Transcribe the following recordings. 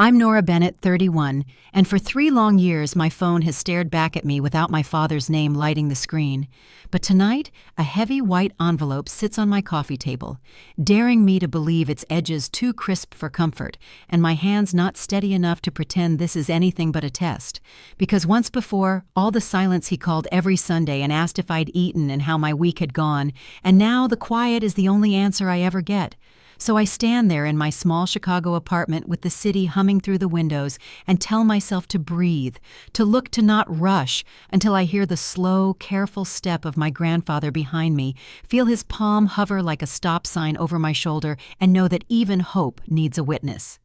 I'm Nora Bennett, 31, and for 3 long years my phone has stared back at me without my father's name lighting the screen. But tonight, a heavy white envelope sits on my coffee table, daring me to believe its edges too crisp for comfort, and my hands not steady enough to pretend this is anything but a test. Because once before, all the silence he called every Sunday and asked if I'd eaten and how my week had gone, and now the quiet is the only answer I ever get. So I stand there in my small Chicago apartment with the city humming through the windows and tell myself to breathe, to look, to not rush, until I hear the slow, careful step of my grandfather behind me, feel his palm hover like a stop sign over my shoulder, and know that even hope needs a witness.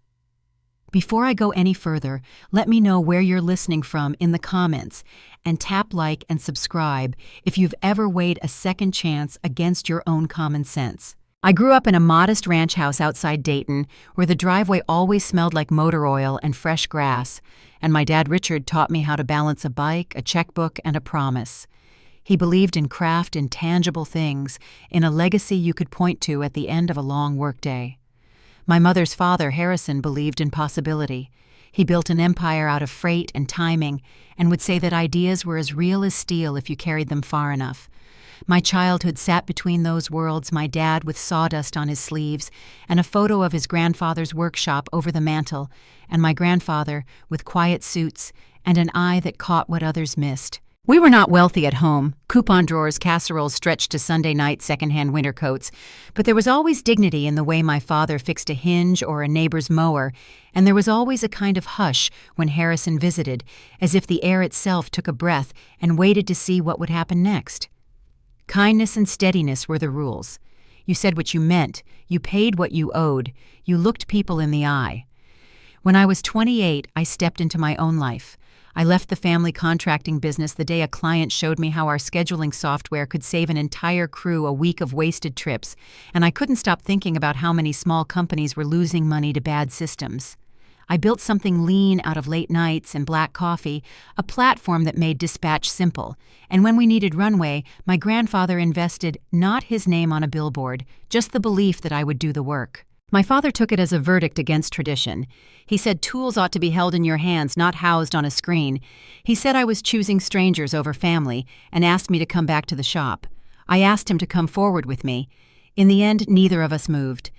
Before I go any further, let me know where you're listening from in the comments, and tap like and subscribe if you've ever weighed a second chance against your own common sense. I grew up in a modest ranch house outside Dayton, where the driveway always smelled like motor oil and fresh grass, and my dad Richard taught me how to balance a bike, a checkbook, and a promise. He believed in craft in tangible things, in a legacy you could point to at the end of a long workday. My mother's father, Harrison, believed in possibility. He built an empire out of freight and timing, and would say that ideas were as real as steel if you carried them far enough. My childhood sat between those worlds, my dad with sawdust on his sleeves, and a photo of his grandfather's workshop over the mantel, and my grandfather with quiet suits and an eye that caught what others missed. We were not wealthy at home, coupon drawers, casseroles stretched to Sunday night secondhand winter coats, but there was always dignity in the way my father fixed a hinge or a neighbor's mower, and there was always a kind of hush when Harrison visited, as if the air itself took a breath and waited to see what would happen next. Kindness and steadiness were the rules. You said what you meant, you paid what you owed, you looked people in the eye. When I was 28, I stepped into my own life. I left the family contracting business the day a client showed me how our scheduling software could save an entire crew a week of wasted trips, and I couldn't stop thinking about how many small companies were losing money to bad systems. I built something lean out of late nights and black coffee, a platform that made dispatch simple. And when we needed runway, my grandfather invested not his name on a billboard, just the belief that I would do the work. My father took it as a verdict against tradition. He said tools ought to be held in your hands, not housed on a screen. He said I was choosing strangers over family and asked me to come back to the shop. I asked him to come forward with me. In the end, neither of us moved.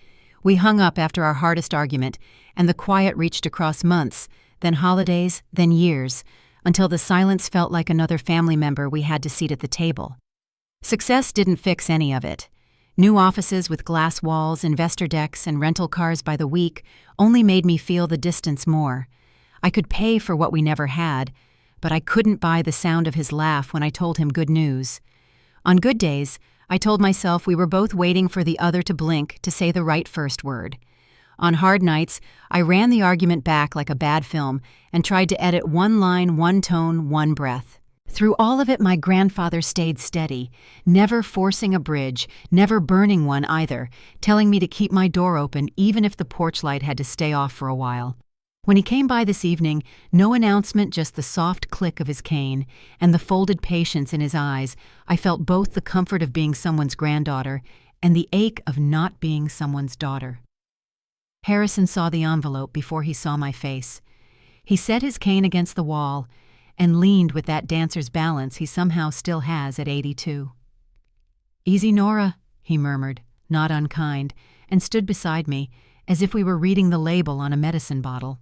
We hung up after our hardest argument, and the quiet reached across months, then holidays, then years, until the silence felt like another family member we had to seat at the table. Success didn't fix any of it. New offices with glass walls, investor decks, and rental cars by the week only made me feel the distance more. I could pay for what we never had, but I couldn't buy the sound of his laugh when I told him good news. On good days, I told myself we were both waiting for the other to blink to say the right first word. On hard nights, I ran the argument back like a bad film and tried to edit one line, one tone, one breath. Through all of it, my grandfather stayed steady, never forcing a bridge, never burning one either, telling me to keep my door open even if the porch light had to stay off for a while. When he came by this evening, no announcement, just the soft click of his cane and the folded patience in his eyes, I felt both the comfort of being someone's granddaughter and the ache of not being someone's daughter. Harrison saw the envelope before he saw my face. He set his cane against the wall and leaned with that dancer's balance he somehow still has at 82. "Easy, Nora," he murmured, not unkind, and stood beside me, as if we were reading the label on a medicine bottle.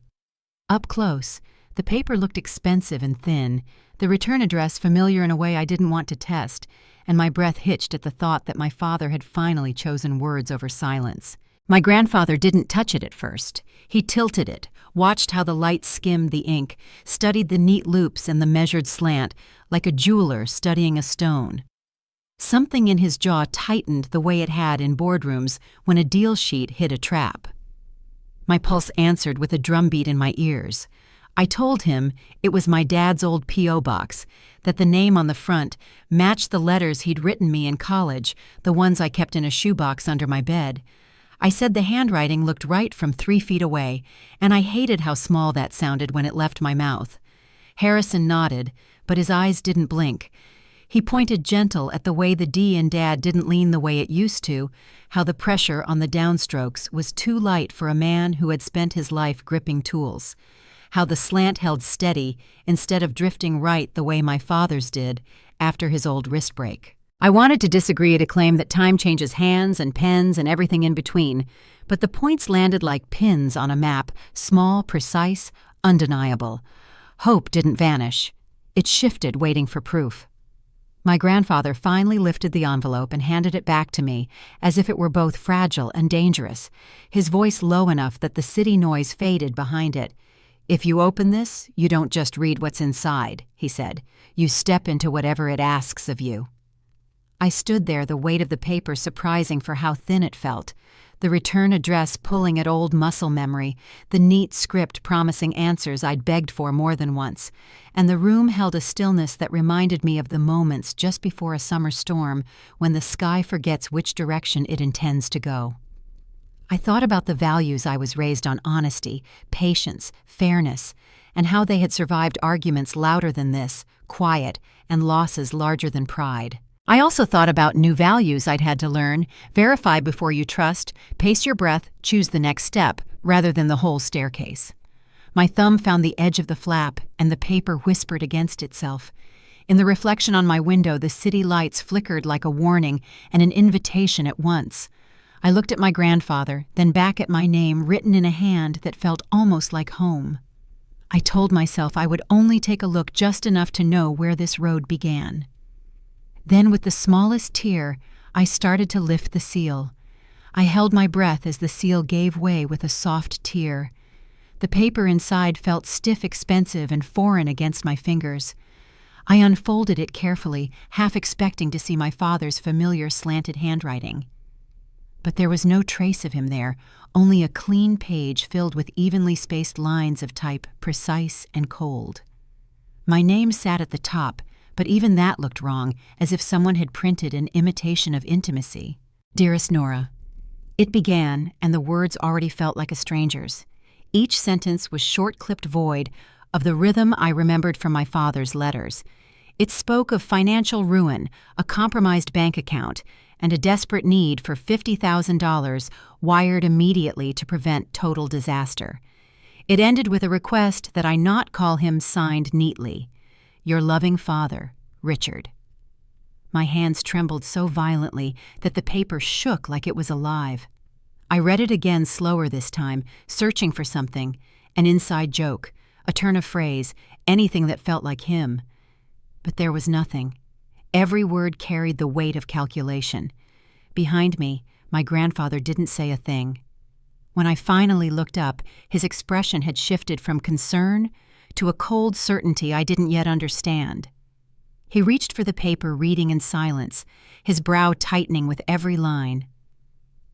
Up close, the paper looked expensive and thin, the return address familiar in a way I didn't want to test, and my breath hitched at the thought that my father had finally chosen words over silence. My grandfather didn't touch it at first. He tilted it, watched how the light skimmed the ink, studied the neat loops and the measured slant, like a jeweler studying a stone. Something in his jaw tightened the way it had in boardrooms when a deal sheet hit a trap. My pulse answered with a drumbeat in my ears. I told him it was my dad's old P.O. box, that the name on the front matched the letters he'd written me in college, the ones I kept in a shoebox under my bed. I said the handwriting looked right from 3 feet away, and I hated how small that sounded when it left my mouth. Harrison nodded, but his eyes didn't blink. He pointed gentle at the way the D in Dad didn't lean the way it used to, how the pressure on the downstrokes was too light for a man who had spent his life gripping tools, how the slant held steady instead of drifting right the way my father's did after his old wrist break. I wanted to disagree to claim that time changes hands and pens and everything in between, but the points landed like pins on a map, small, precise, undeniable. Hope didn't vanish. It shifted, waiting for proof. My grandfather finally lifted the envelope and handed it back to me, as if it were both fragile and dangerous, his voice low enough that the city noise faded behind it. "If you open this, you don't just read what's inside," he said. "You step into whatever it asks of you." I stood there, the weight of the paper surprising for how thin it felt, the return address pulling at old muscle memory, the neat script promising answers I'd begged for more than once, and the room held a stillness that reminded me of the moments just before a summer storm when the sky forgets which direction it intends to go. I thought about the values I was raised on: honesty, patience, fairness, and how they had survived arguments louder than this, quiet, and losses larger than pride. I also thought about new values I'd had to learn: verify before you trust, pace your breath, choose the next step, rather than the whole staircase. My thumb found the edge of the flap, and the paper whispered against itself. In the reflection on my window, the city lights flickered like a warning and an invitation at once. I looked at my grandfather, then back at my name written in a hand that felt almost like home. I told myself I would only take a look just enough to know where this road began. Then, with the smallest tear, I started to lift the seal. I held my breath as the seal gave way with a soft tear. The paper inside felt stiff, expensive, and foreign against my fingers. I unfolded it carefully, half expecting to see my father's familiar slanted handwriting. But there was no trace of him there, only a clean page filled with evenly spaced lines of type, precise and cold. My name sat at the top, but even that looked wrong, as if someone had printed an imitation of intimacy. "Dearest Nora." It began, and the words already felt like a stranger's. Each sentence was short-clipped, void of the rhythm I remembered from my father's letters. It spoke of financial ruin, a compromised bank account, and a desperate need for $50,000 wired immediately to prevent total disaster. It ended with a request that I not call him signed neatly: "Your loving father, Richard." My hands trembled so violently that the paper shook like it was alive. I read it again, slower this time, searching for something, an inside joke, a turn of phrase, anything that felt like him. But there was nothing. Every word carried the weight of calculation. Behind me, my grandfather didn't say a thing. When I finally looked up, his expression had shifted from concern to a cold certainty I didn't yet understand. He reached for the paper, reading in silence, his brow tightening with every line.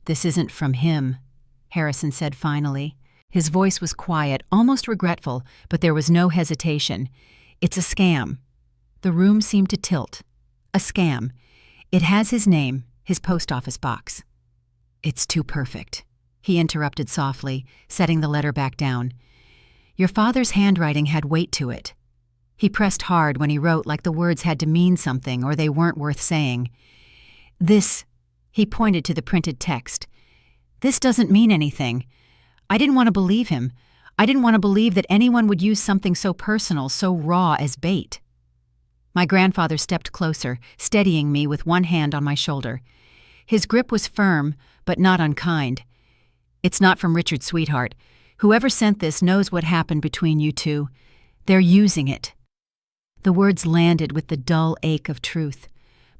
"This isn't from him," Harrison said finally. His voice was quiet, almost regretful, but there was no hesitation. "It's a scam." The room seemed to tilt. "A scam. It has his name, his post office box." "It's too perfect," he interrupted softly, setting the letter back down. "Your father's handwriting had weight to it. He pressed hard when he wrote, like the words had to mean something or they weren't worth saying. This," he pointed to the printed text, "this doesn't mean anything. I didn't want to believe him. I didn't want to believe that anyone would use something so personal, so raw as bait." My grandfather stepped closer, steadying me with one hand on my shoulder. His grip was firm, but not unkind. "It's not from Richard's sweetheart. Whoever sent this knows what happened between you two. They're using it." The words landed with the dull ache of truth.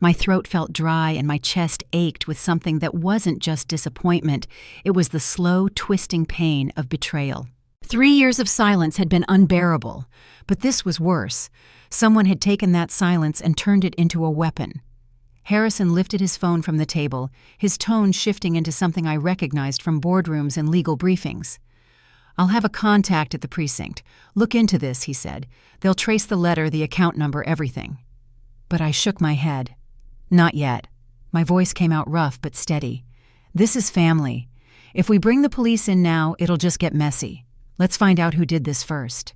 My throat felt dry and my chest ached with something that wasn't just disappointment. It was the slow, twisting pain of betrayal. 3 years of silence had been unbearable, but this was worse. Someone had taken that silence and turned it into a weapon. Harrison lifted his phone from the table, his tone shifting into something I recognized from boardrooms and legal briefings. "I'll have a contact at the precinct. Look into this," he said. "They'll trace the letter, the account number, everything." But I shook my head. "Not yet." My voice came out rough but steady. "This is family. If we bring the police in now, it'll just get messy. Let's find out who did this first."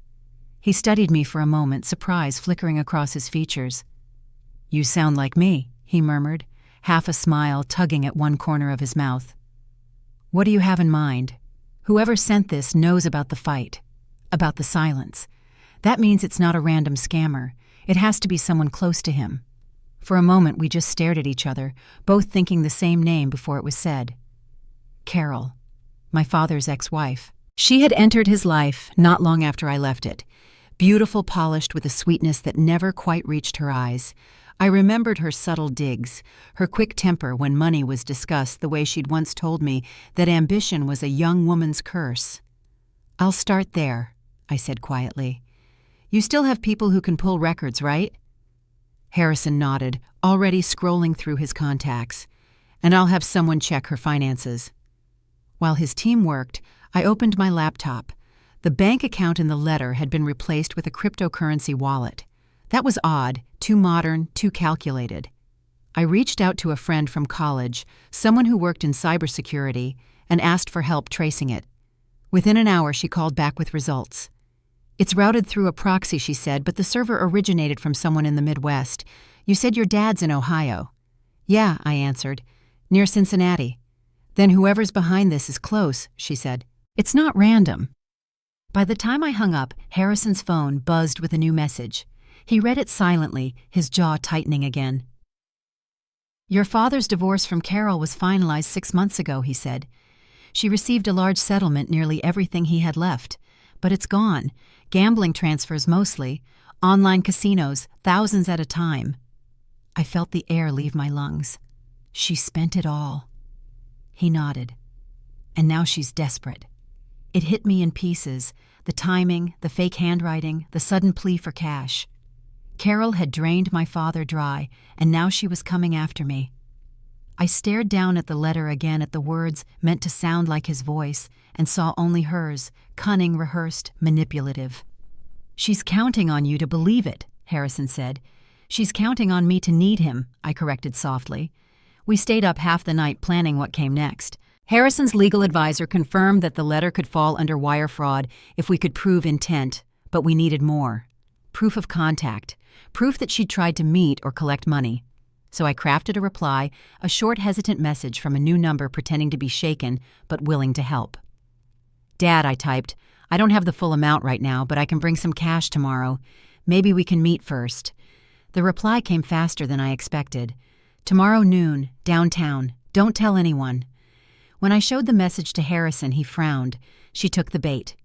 He studied me for a moment, surprise flickering across his features. "You sound like me," he murmured, half a smile tugging at one corner of his mouth. "What do you have in mind? Whoever sent this knows about the fight, about the silence. That means it's not a random scammer. It has to be someone close to him." For a moment we just stared at each other, both thinking the same name before it was said. Carol, my father's ex-wife. She had entered his life not long after I left it, beautiful, polished with a sweetness that never quite reached her eyes. I remembered her subtle digs, her quick temper when money was discussed, the way she'd once told me that ambition was a young woman's curse. "I'll start there," I said quietly. "You still have people who can pull records, right?" Harrison nodded, already scrolling through his contacts. "And I'll have someone check her finances." While his team worked, I opened my laptop. The bank account in the letter had been replaced with a cryptocurrency wallet. That was odd, too modern, too calculated. I reached out to a friend from college, someone who worked in cybersecurity, and asked for help tracing it. Within an hour, she called back with results. "It's routed through a proxy," she said, "but the server originated from someone in the Midwest. You said your dad's in Ohio." "Yeah," I answered, "near Cincinnati." "Then whoever's behind this is close," she said. "It's not random." By the time I hung up, Harrison's phone buzzed with a new message. He read it silently, his jaw tightening again. "Your father's divorce from Carol was finalized 6 months ago," he said. "She received a large settlement, nearly everything he had left. But it's gone. Gambling transfers mostly. Online casinos, thousands at a time." I felt the air leave my lungs. "She spent it all." He nodded. "And now she's desperate." It hit me in pieces, the timing, the fake handwriting, the sudden plea for cash. Carol had drained my father dry, and now she was coming after me. I stared down at the letter again, at the words meant to sound like his voice, and saw only hers, cunning, rehearsed, manipulative. "She's counting on you to believe it," Harrison said. "She's counting on me to need him," I corrected softly. We stayed up half the night planning what came next. Harrison's legal advisor confirmed that the letter could fall under wire fraud if we could prove intent, but we needed more. Proof of contact, proof that she'd tried to meet or collect money. So I crafted a reply, a short, hesitant message from a new number pretending to be shaken but willing to help. "Dad," I typed, "I don't have the full amount right now, but I can bring some cash tomorrow. Maybe we can meet first." The reply came faster than I expected. "Tomorrow noon, downtown. Don't tell anyone." When I showed the message to Harrison, he frowned. She took the bait.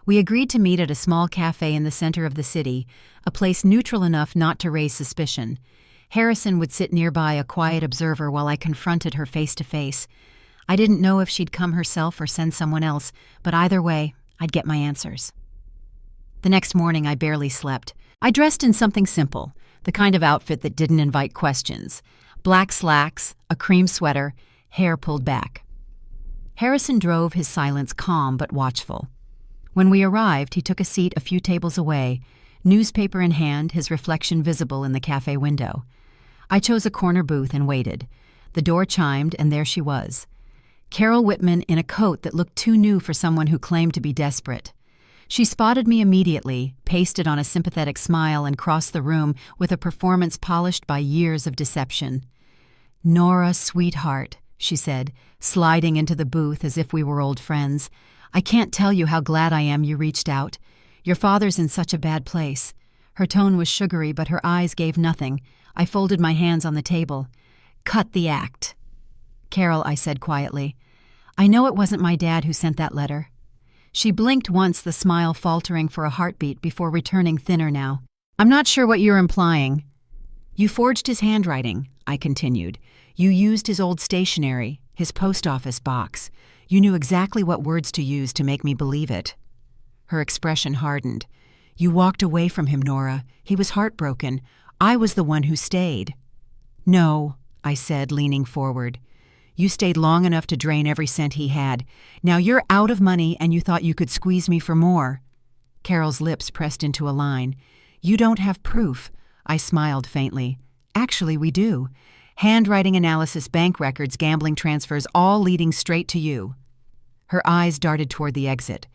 We agreed to meet at a small cafe in the center of the city, a place neutral enough not to raise suspicion. Harrison would sit nearby, a quiet observer, while I confronted her face to face. I didn't know if she'd come herself or send someone else, but either way, I'd get my answers. The next morning, I barely slept. I dressed in something simple, the kind of outfit that didn't invite questions. Black slacks, a cream sweater, hair pulled back. Harrison drove, his silence calm but watchful. When we arrived, he took a seat a few tables away, newspaper in hand, his reflection visible in the cafe window. I chose a corner booth and waited. The door chimed, and there she was. Carol Whitman in a coat that looked too new for someone who claimed to be desperate. She spotted me immediately, pasted on a sympathetic smile, and crossed the room with a performance polished by years of deception. "Nora, sweetheart," she said, sliding into the booth as if we were old friends. "I can't tell you how glad I am you reached out. Your father's in such a bad place." Her tone was sugary, but her eyes gave nothing. I folded my hands on the table. "Cut the act." "Carol," I said quietly, "I know it wasn't my dad who sent that letter." She blinked once, the smile faltering for a heartbeat before returning thinner now. "I'm not sure what you're implying." "You forged his handwriting," I continued. "You used his old stationery, his post office box. You knew exactly what words to use to make me believe it." Her expression hardened. "You walked away from him, Nora. He was heartbroken. I was the one who stayed." "No," I said, leaning forward. "You stayed long enough to drain every cent he had. Now you're out of money and you thought you could squeeze me for more." Carol's lips pressed into a line. "You don't have proof." I smiled faintly. "Actually, we do. Handwriting analysis, bank records, gambling transfers, all leading straight to you." Her eyes darted toward the exit.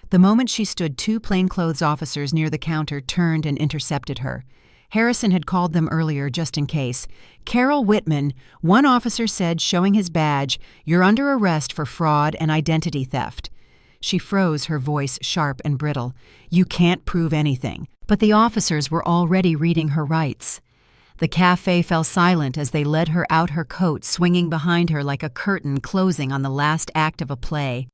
The moment she stood, 2 plainclothes officers near the counter turned and intercepted her. Harrison had called them earlier just in case. Carol Whitman, one officer said, showing his badge, "You're under arrest for fraud and identity theft." She froze, her voice sharp and brittle. "You can't prove anything." But the officers were already reading her rights. The cafe fell silent as they led her out, her coat swinging behind her like a curtain closing on the last act of a play.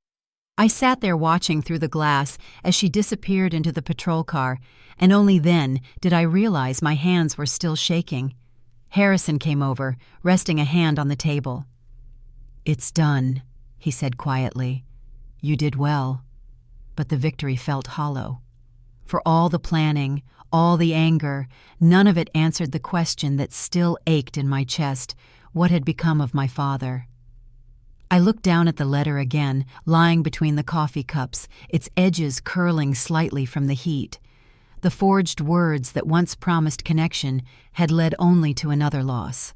I sat there watching through the glass as she disappeared into the patrol car, and only then did I realize my hands were still shaking. Harrison came over, resting a hand on the table. "It's done," he said quietly. "You did well." But the victory felt hollow. For all the planning, all the anger, none of it answered the question that still ached in my chest: what had become of my father? I looked down at the letter again, lying between the coffee cups, its edges curling slightly from the heat. The forged words that once promised connection had led only to another loss.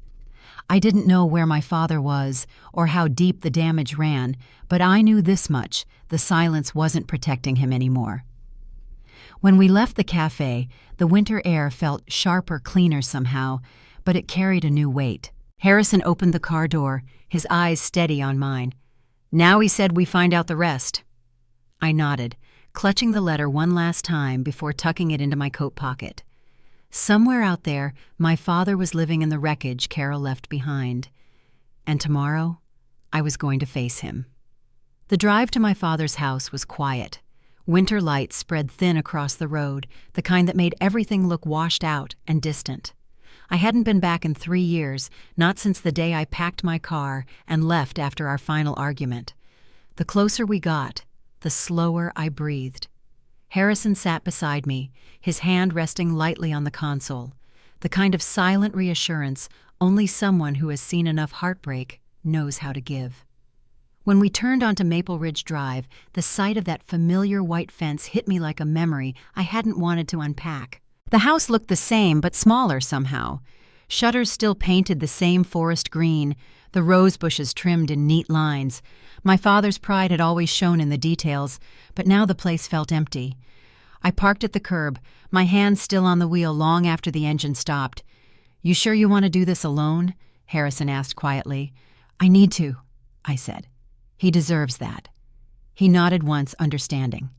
I didn't know where my father was or how deep the damage ran, but I knew this much: the silence wasn't protecting him anymore. When we left the cafe, the winter air felt sharper, cleaner somehow, but it carried a new weight. Harrison opened the car door, his eyes steady on mine. "Now," he said, "we find out the rest." I nodded, clutching the letter one last time before tucking it into my coat pocket. Somewhere out there, my father was living in the wreckage Carol left behind. And tomorrow, I was going to face him. The drive to my father's house was quiet. Winter lights spread thin across the road, the kind that made everything look washed out and distant. I hadn't been back in 3 years, not since the day I packed my car and left after our final argument. The closer we got, the slower I breathed. Harrison sat beside me, his hand resting lightly on the console, the kind of silent reassurance only someone who has seen enough heartbreak knows how to give. When we turned onto Maple Ridge Drive, the sight of that familiar white fence hit me like a memory I hadn't wanted to unpack. The house looked the same, but smaller somehow. Shutters still painted the same forest green, the rose bushes trimmed in neat lines. My father's pride had always shown in the details, but now the place felt empty. I parked at the curb, my hand still on the wheel long after the engine stopped. "You sure you want to do this alone?" Harrison asked quietly. "I need to," I said. "He deserves that." He nodded once, understanding.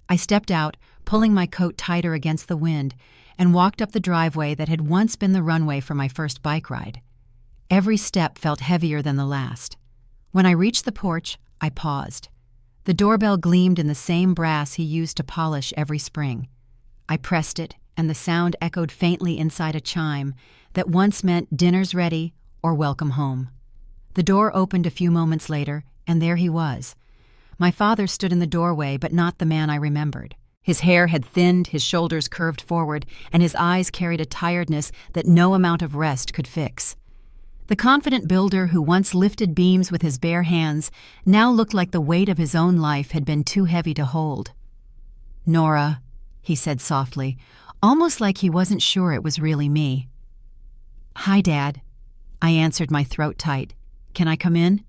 I stepped out, pulling my coat tighter against the wind, and walked up the driveway that had once been the runway for my first bike ride. Every step felt heavier than the last. When I reached the porch, I paused. The doorbell gleamed in the same brass he used to polish every spring. I pressed it, and the sound echoed faintly inside a chime that once meant dinner's ready or welcome home. The door opened a few moments later, and there he was. My father stood in the doorway, but not the man I remembered. His hair had thinned, his shoulders curved forward, and his eyes carried a tiredness that no amount of rest could fix. The confident builder who once lifted beams with his bare hands now looked like the weight of his own life had been too heavy to hold. "Nora," he said softly, almost like he wasn't sure it was really me. "Hi, Dad," I answered, my throat tight. "Can I come in?"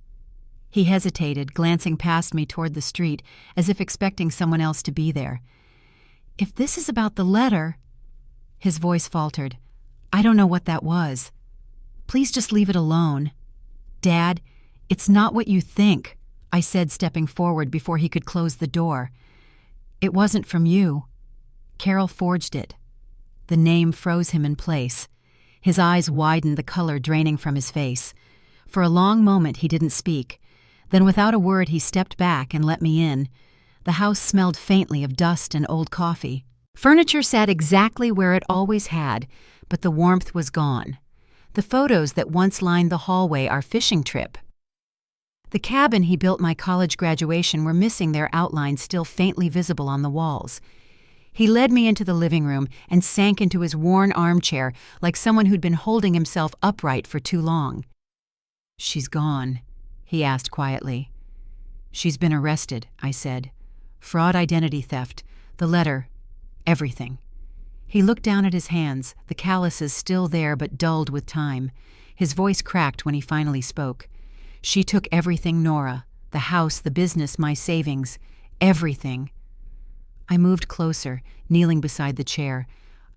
He hesitated, glancing past me toward the street, as if expecting someone else to be there. "If this is about the letter—" His voice faltered. "I don't know what that was. Please just leave it alone." "Dad, it's not what you think," I said, stepping forward before he could close the door. "It wasn't from you. Carol forged it." The name froze him in place. His eyes widened, the color draining from his face. For a long moment he didn't speak. Then without a word he stepped back and let me in. The house smelled faintly of dust and old coffee. Furniture sat exactly where it always had, but the warmth was gone. The photos that once lined the hallway our fishing trip. The cabin he built my college graduation were missing their outlines, still faintly visible on the walls. He led me into the living room and sank into his worn armchair like someone who'd been holding himself upright for too long. "She's gone," he asked quietly. "She's been arrested," I said. "Fraud, identity theft, the letter, everything." He looked down at his hands, the calluses still there but dulled with time. His voice cracked when he finally spoke. "She took everything, Nora. The house, the business, my savings. Everything." I moved closer, kneeling beside the chair.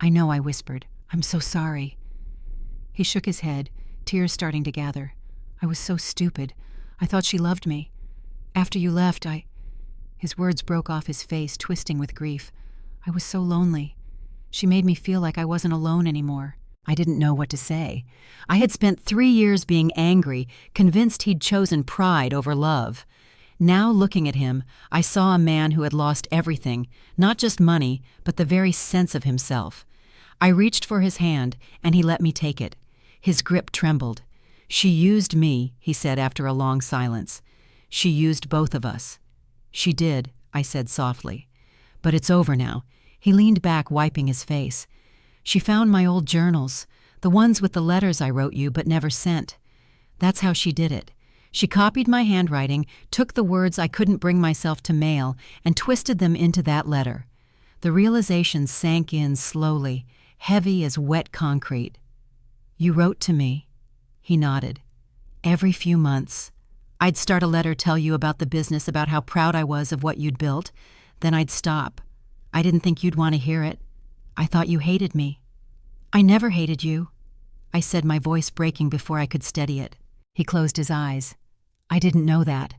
"I know," I whispered. I'm so sorry." He shook his head, tears starting to gather. "I was so stupid. I thought she loved me. After you left, His words broke off his face, twisting with grief. "I was so lonely. She made me feel like I wasn't alone anymore." I didn't know what to say. I had spent 3 years being angry, convinced he'd chosen pride over love. Now, looking at him, I saw a man who had lost everything, not just money, but the very sense of himself. I reached for his hand, and he let me take it. His grip trembled. "She used me," he said after a long silence. "She used both of us." "She did," I said softly. "But it's over now." He leaned back, wiping his face. "She found my old journals, the ones with the letters I wrote you but never sent. That's how she did it. She copied my handwriting, took the words I couldn't bring myself to mail, and twisted them into that letter." The realization sank in slowly, heavy as wet concrete. "You wrote to me?" He nodded. "Every few months. I'd start a letter, tell you about the business, about how proud I was of what you'd built. Then I'd stop. I didn't think you'd want to hear it. I thought you hated me." "I never hated you," I said, my voice breaking before I could steady it. He closed his eyes. "I didn't know that.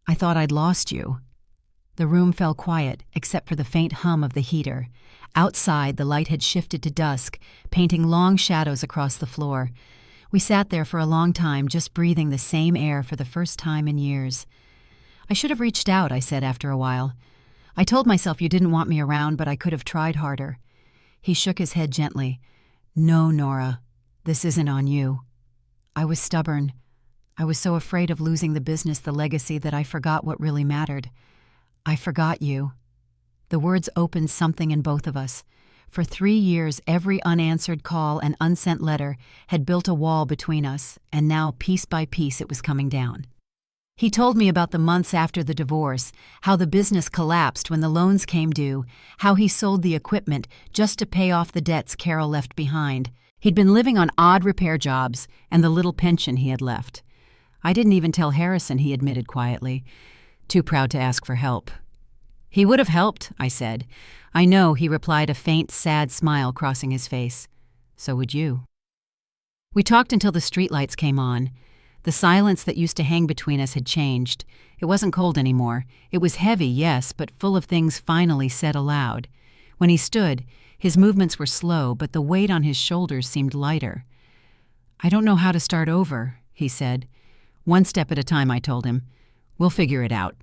I thought I'd lost you." The room fell quiet, except for the faint hum of the heater. Outside, the light had shifted to dusk, painting long shadows across the floor. We sat there for a long time, just breathing the same air for the first time in years. "I should have reached out," I said after a while. "I told myself you didn't want me around, but I could have tried harder." He shook his head gently. "No, Nora, this isn't on you. I was stubborn. I was so afraid of losing the business, the legacy, that I forgot what really mattered. I forgot you." The words opened something in both of us. For 3 years, every unanswered call and unsent letter had built a wall between us, and now, piece by piece, it was coming down. He told me about the months after the divorce, how the business collapsed when the loans came due, how he sold the equipment just to pay off the debts Carol left behind. He'd been living on odd repair jobs and the little pension he had left. "I didn't even tell Harrison," he admitted quietly. "Too proud to ask for help." "He would have helped," I said. "I know," he replied, a faint, sad smile crossing his face. "So would you." We talked until the streetlights came on. The silence that used to hang between us had changed. It wasn't cold anymore. It was heavy, yes, but full of things finally said aloud. When he stood, his movements were slow, but the weight on his shoulders seemed lighter. "I don't know how to start over," he said. "One step at a time," I told him. "We'll figure it out."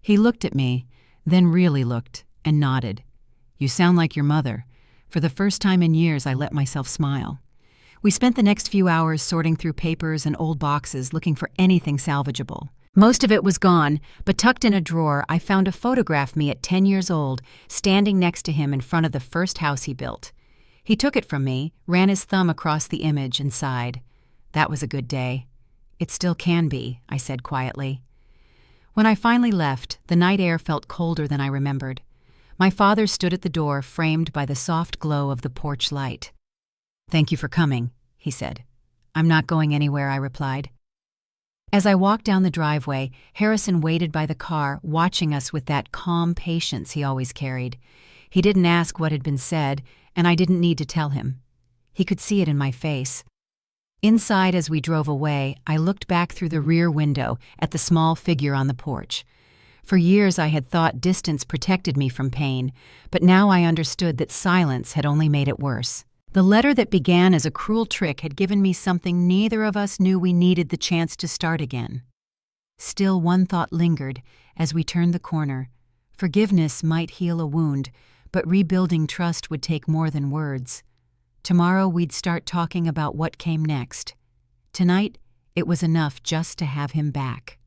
He looked at me, then really looked, and nodded. "You sound like your mother." For the first time in years, I let myself smile. We spent the next few hours sorting through papers and old boxes, looking for anything salvageable. Most of it was gone, but tucked in a drawer, I found a photograph me at 10 years old, standing next to him in front of the first house he built. He took it from me, ran his thumb across the image, and sighed. "That was a good day." "It still can be," I said quietly. When I finally left, the night air felt colder than I remembered. My father stood at the door, framed by the soft glow of the porch light. "Thank you for coming," he said. "I'm not going anywhere," I replied. As I walked down the driveway, Harrison waited by the car, watching us with that calm patience he always carried. He didn't ask what had been said, and I didn't need to tell him. He could see it in my face. Inside, as we drove away, I looked back through the rear window at the small figure on the porch. For years I had thought distance protected me from pain, but now I understood that silence had only made it worse. The letter that began as a cruel trick had given me something neither of us knew we needed: the chance to start again. Still, one thought lingered as we turned the corner. Forgiveness might heal a wound, but rebuilding trust would take more than words. Tomorrow we'd start talking about what came next. Tonight, it was enough just to have him back.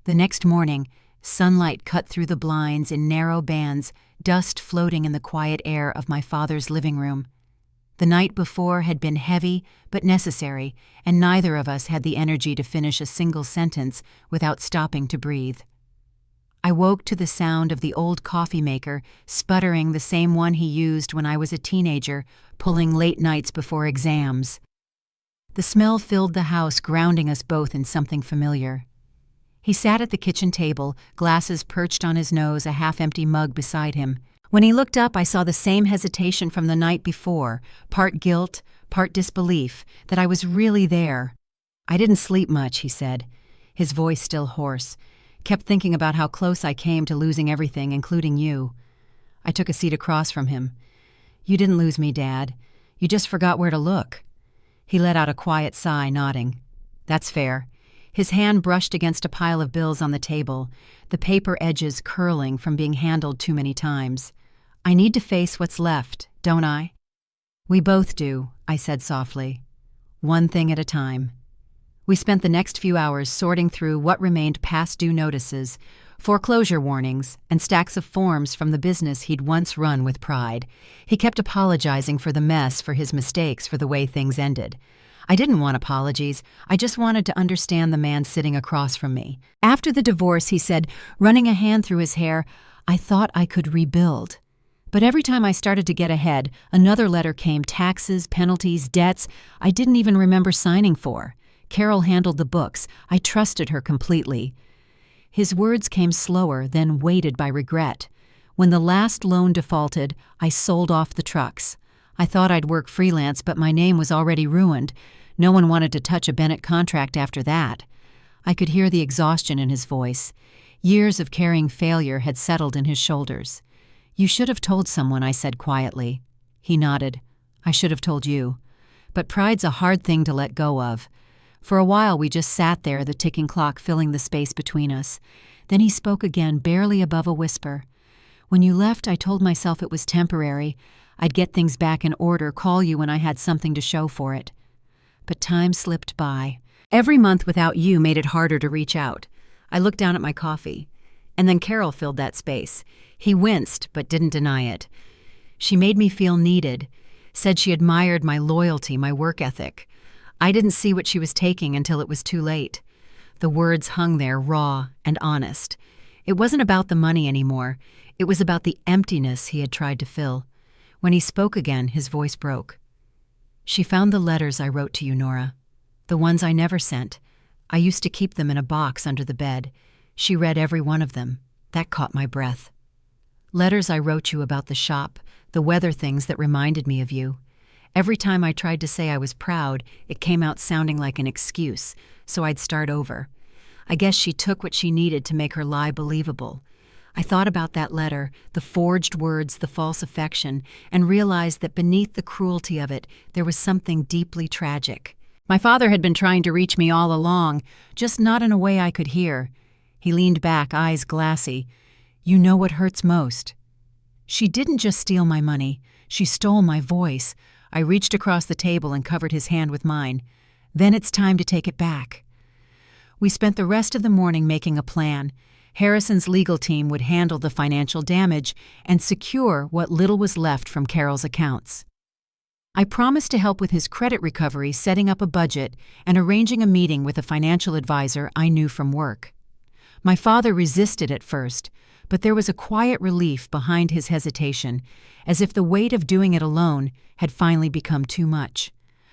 The next morning, sunlight cut through the blinds in narrow bands, dust floating in the quiet air of my father's living room. The night before had been heavy but necessary, and neither of us had the energy to finish a single sentence without stopping to breathe. I woke to the sound of the old coffee maker, sputtering, the same one he used when I was a teenager, pulling late nights before exams. The smell filled the house, grounding us both in something familiar. He sat at the kitchen table, glasses perched on his nose, a half-empty mug beside him. When he looked up, I saw the same hesitation from the night before, part guilt, part disbelief, that I was really there. "I didn't sleep much," he said, his voice still hoarse. "Kept thinking about how close I came to losing everything, including you." I took a seat across from him. "You didn't lose me, Dad. You just forgot where to look." He let out a quiet sigh, nodding. "That's fair." His hand brushed against a pile of bills on the table, the paper edges curling from being handled too many times. "I need to face what's left, don't I?" "We both do," I said softly. "One thing at a time." We spent the next few hours sorting through what remained past due notices, foreclosure warnings, and stacks of forms from the business he'd once run with pride. He kept apologizing for the mess, for his mistakes, for the way things ended. I didn't want apologies. I just wanted to understand the man sitting across from me. After the divorce, he said, running a hand through his hair, "I thought I could rebuild." But every time I started to get ahead, another letter came, taxes, penalties, debts I didn't even remember signing for. Carol handled the books. I trusted her completely. His words came slower, then weighted by regret. When the last loan defaulted, I sold off the trucks. I thought I'd work freelance, but my name was already ruined. No one wanted to touch a Bennett contract after that. I could hear the exhaustion in his voice. Years of carrying failure had settled in his shoulders. "You should have told someone," I said quietly. He nodded. "I should have told you. But pride's a hard thing to let go of." For a while we just sat there, the ticking clock filling the space between us. Then he spoke again, barely above a whisper. "When you left, I told myself it was temporary. I'd get things back in order, call you when I had something to show for it. But time slipped by. Every month without you made it harder to reach out." I looked down at my coffee. And then Carol filled that space. He winced, but didn't deny it. She made me feel needed, said she admired my loyalty, my work ethic. I didn't see what she was taking until it was too late. The words hung there, raw and honest. It wasn't about the money anymore. It was about the emptiness he had tried to fill. When he spoke again, his voice broke. "She found the letters I wrote to you, Nora. The ones I never sent. I used to keep them in a box under the bed. She read every one of them. That caught my breath. Letters I wrote you about the shop, the weather things that reminded me of you. Every time I tried to say I was proud, it came out sounding like an excuse, so I'd start over. I guess she took what she needed to make her lie believable. I thought about that letter, the forged words, the false affection, and realized that beneath the cruelty of it, there was something deeply tragic. My father had been trying to reach me all along, just not in a way I could hear. He leaned back, eyes glassy. "You know what hurts most." "She didn't just steal my money. She stole my voice." I reached across the table and covered his hand with mine. "Then it's time to take it back." We spent the rest of the morning making a plan. Harrison's legal team would handle the financial damage and secure what little was left from Carol's accounts. I promised to help with his credit recovery, setting up a budget, and arranging a meeting with a financial advisor I knew from work. My father resisted at first, but there was a quiet relief behind his hesitation, as if the weight of doing it alone had finally become too much.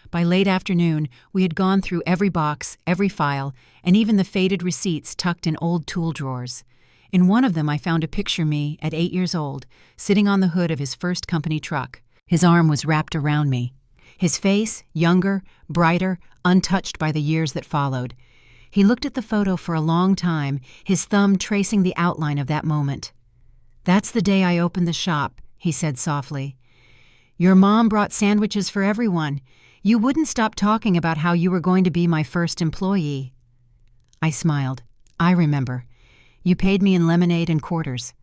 By late afternoon, we had gone through every box, every file, and even the faded receipts tucked in old tool drawers. In one of them I found a picture me, at 8 years old, sitting on the hood of his first company truck. His arm was wrapped around me. His face, younger, brighter, untouched by the years that followed. He looked at the photo for a long time, his thumb tracing the outline of that moment. "That's the day I opened the shop," he said softly. "Your mom brought sandwiches for everyone. You wouldn't stop talking about how you were going to be my first employee." I smiled. "I remember. You paid me in lemonade and quarters."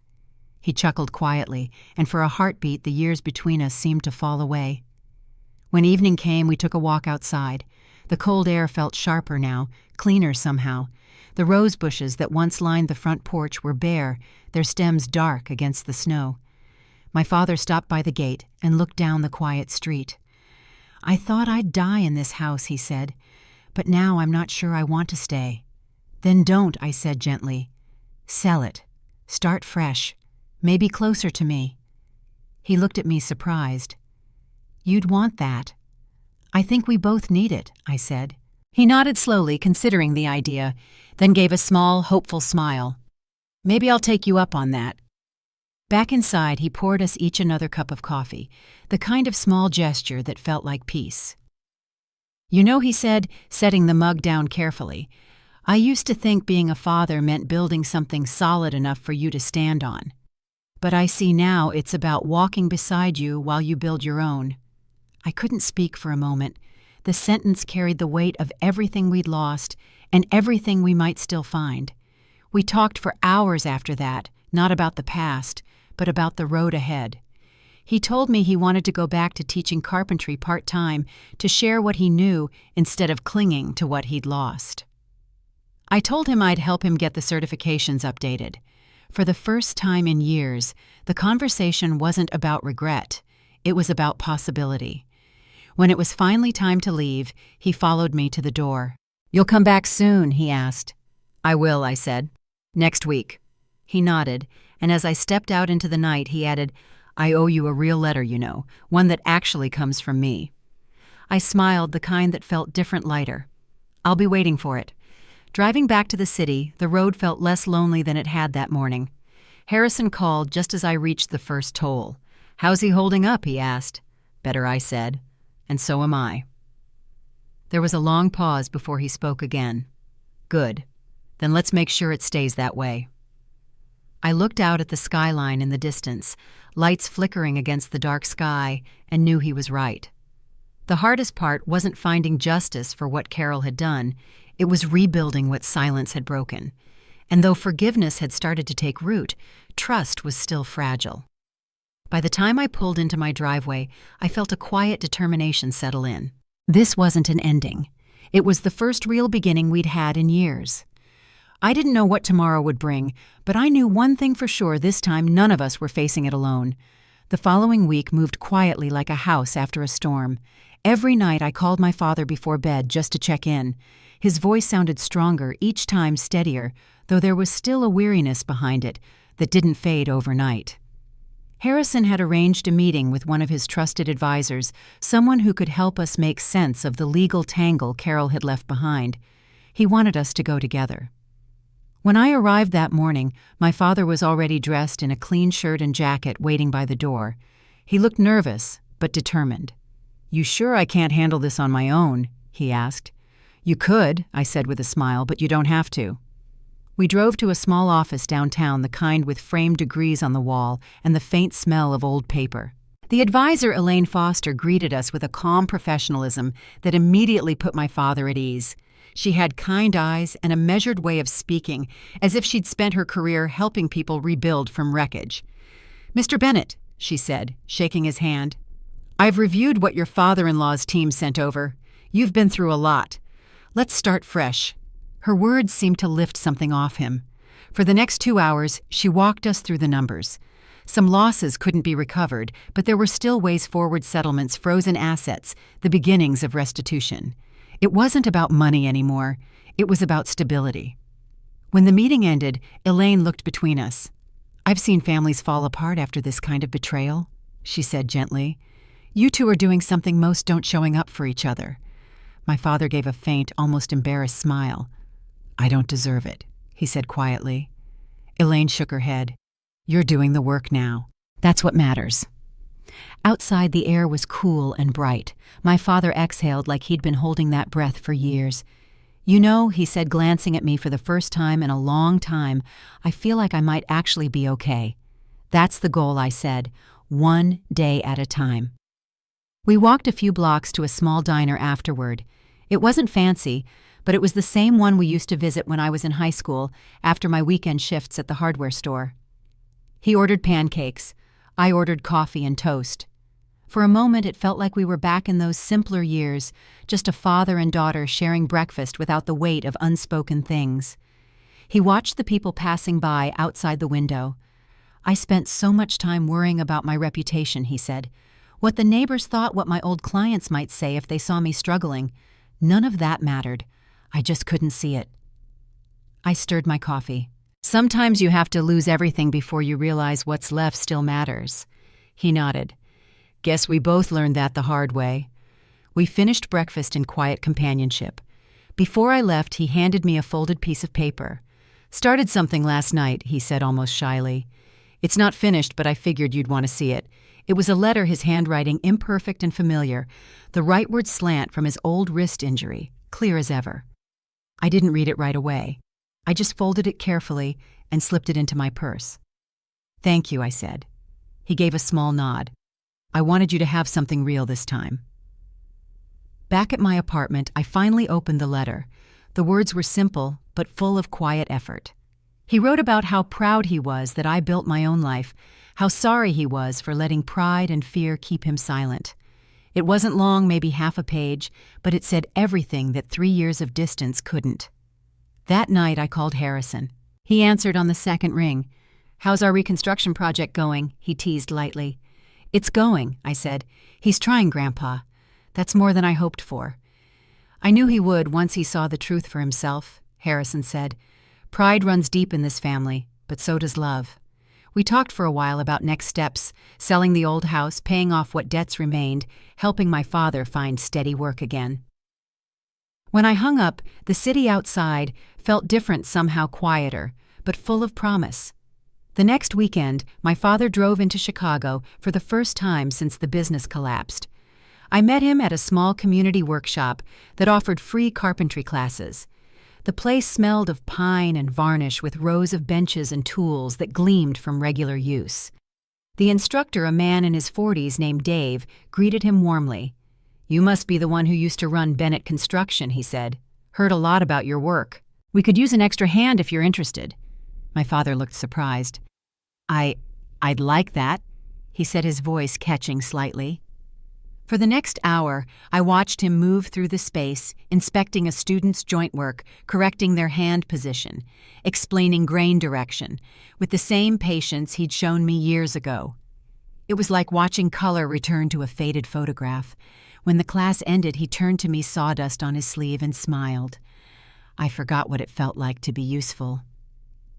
He chuckled quietly, and for a heartbeat the years between us seemed to fall away. When evening came, we took a walk outside. The cold air felt sharper now, cleaner somehow. The rose bushes that once lined the front porch were bare, their stems dark against the snow. My father stopped by the gate and looked down the quiet street. "I thought I'd die in this house," he said, "but now I'm not sure I want to stay." "Then don't," I said gently. "Sell it. Start fresh. Maybe closer to me." He looked at me surprised. "You'd want that." "I think we both need it," I said. He nodded slowly, considering the idea, then gave a small, hopeful smile. "Maybe I'll take you up on that." Back inside, he poured us each another cup of coffee, the kind of small gesture that felt like peace. "You know," he said, setting the mug down carefully, "I used to think being a father meant building something solid enough for you to stand on. But I see now it's about walking beside you while you build your own." I couldn't speak for a moment. The sentence carried the weight of everything we'd lost and everything we might still find. We talked for hours after that, not about the past, but about the road ahead. He told me he wanted to go back to teaching carpentry part-time to share what he knew instead of clinging to what he'd lost. I told him I'd help him get the certifications updated. For the first time in years, the conversation wasn't about regret. It was about possibility. When it was finally time to leave, he followed me to the door. "You'll come back soon?" he asked. "I will," I said. "Next week." He nodded, and as I stepped out into the night, he added, "I owe you a real letter, you know, one that actually comes from me." I smiled, the kind that felt different, lighter. "I'll be waiting for it." Driving back to the city, the road felt less lonely than it had that morning. Harrison called just as I reached the first toll. "How's he holding up?" he asked. "Better," I said. "And so am I." There was a long pause before he spoke again. "Good. Then let's make sure it stays that way." I looked out at the skyline in the distance, lights flickering against the dark sky, and knew he was right. The hardest part wasn't finding justice for what Carol had done. It was rebuilding what silence had broken. And though forgiveness had started to take root, trust was still fragile. By the time I pulled into my driveway, I felt a quiet determination settle in. This wasn't an ending. It was the first real beginning we'd had in years. I didn't know what tomorrow would bring, but I knew one thing for sure: this time none of us were facing it alone. The following week moved quietly like a house after a storm. Every night I called my father before bed just to check in. His voice sounded stronger, each time steadier, though there was still a weariness behind it that didn't fade overnight. Harrison had arranged a meeting with one of his trusted advisors, someone who could help us make sense of the legal tangle Carol had left behind. He wanted us to go together. When I arrived that morning, my father was already dressed in a clean shirt and jacket waiting by the door. He looked nervous, but determined. "You sure I can't handle this on my own?" he asked. "You could," I said with a smile, "but you don't have to." We drove to a small office downtown, the kind with framed degrees on the wall and the faint smell of old paper. The advisor, Elaine Foster, greeted us with a calm professionalism that immediately put my father at ease. She had kind eyes and a measured way of speaking, as if she'd spent her career helping people rebuild from wreckage. "Mr. Bennett," she said, shaking his hand, "I've reviewed what your father-in-law's team sent over. You've been through a lot. Let's start fresh." Her words seemed to lift something off him. For the next 2 hours, she walked us through the numbers. Some losses couldn't be recovered, but there were still ways forward: settlements, frozen assets, the beginnings of restitution. It wasn't about money anymore. It was about stability. When the meeting ended, Elaine looked between us. "I've seen families fall apart after this kind of betrayal," she said gently. "You two are doing something most don't, showing up for each other." My father gave a faint, almost embarrassed smile. "I don't deserve it," he said quietly. Elaine shook her head. "You're doing the work now. That's what matters." Outside, the air was cool and bright. My father exhaled like he'd been holding that breath for years. "You know," he said, glancing at me for the first time in a long time, "I feel like I might actually be okay." "That's the goal," I said, "one day at a time." We walked a few blocks to a small diner afterward. It wasn't fancy, but it was the same one we used to visit when I was in high school after my weekend shifts at the hardware store. He ordered pancakes. I ordered coffee and toast. For a moment, it felt like we were back in those simpler years, just a father and daughter sharing breakfast without the weight of unspoken things. He watched the people passing by outside the window. "I spent so much time worrying about my reputation," he said. "What the neighbors thought, what my old clients might say if they saw me struggling. None of that mattered. I just couldn't see it." I stirred my coffee. "Sometimes you have to lose everything before you realize what's left still matters." He nodded. "Guess we both learned that the hard way." We finished breakfast in quiet companionship. Before I left, he handed me a folded piece of paper. "Started something last night," he said almost shyly. It's not finished, but I figured you'd want to see it. It was a letter, his handwriting imperfect and familiar, the rightward slant from his old wrist injury, clear as ever. I didn't read it right away. I just folded it carefully and slipped it into my purse. "Thank you," I said. He gave a small nod. "I wanted you to have something real this time." Back at my apartment, I finally opened the letter. The words were simple, but full of quiet effort. He wrote about how proud he was that I built my own life, how sorry he was for letting pride and fear keep him silent. It wasn't long, maybe half a page, but it said everything that 3 years of distance couldn't. That night I called Harrison. He answered on the second ring. "How's our reconstruction project going?" he teased lightly. "It's going," I said. "He's trying, Grandpa. That's more than I hoped for." "I knew he would once he saw the truth for himself," Harrison said. "Pride runs deep in this family, but so does love." We talked for a while about next steps, selling the old house, paying off what debts remained, helping my father find steady work again. When I hung up, the city outside felt different, somehow quieter, but full of promise. The next weekend, my father drove into Chicago for the first time since the business collapsed. I met him at a small community workshop that offered free carpentry classes. The place smelled of pine and varnish with rows of benches and tools that gleamed from regular use. The instructor, a man in his 40s named Dave, greeted him warmly. "You must be the one who used to run Bennett Construction," he said. "Heard a lot about your work. We could use an extra hand if you're interested." My father looked surprised. I'd like that," he said, his voice catching slightly. For the next hour, I watched him move through the space, inspecting a student's joint work, correcting their hand position, explaining grain direction, with the same patience he'd shown me years ago. It was like watching color return to a faded photograph. When the class ended, he turned to me, sawdust on his sleeve, and smiled. I forgot what it felt like to be useful.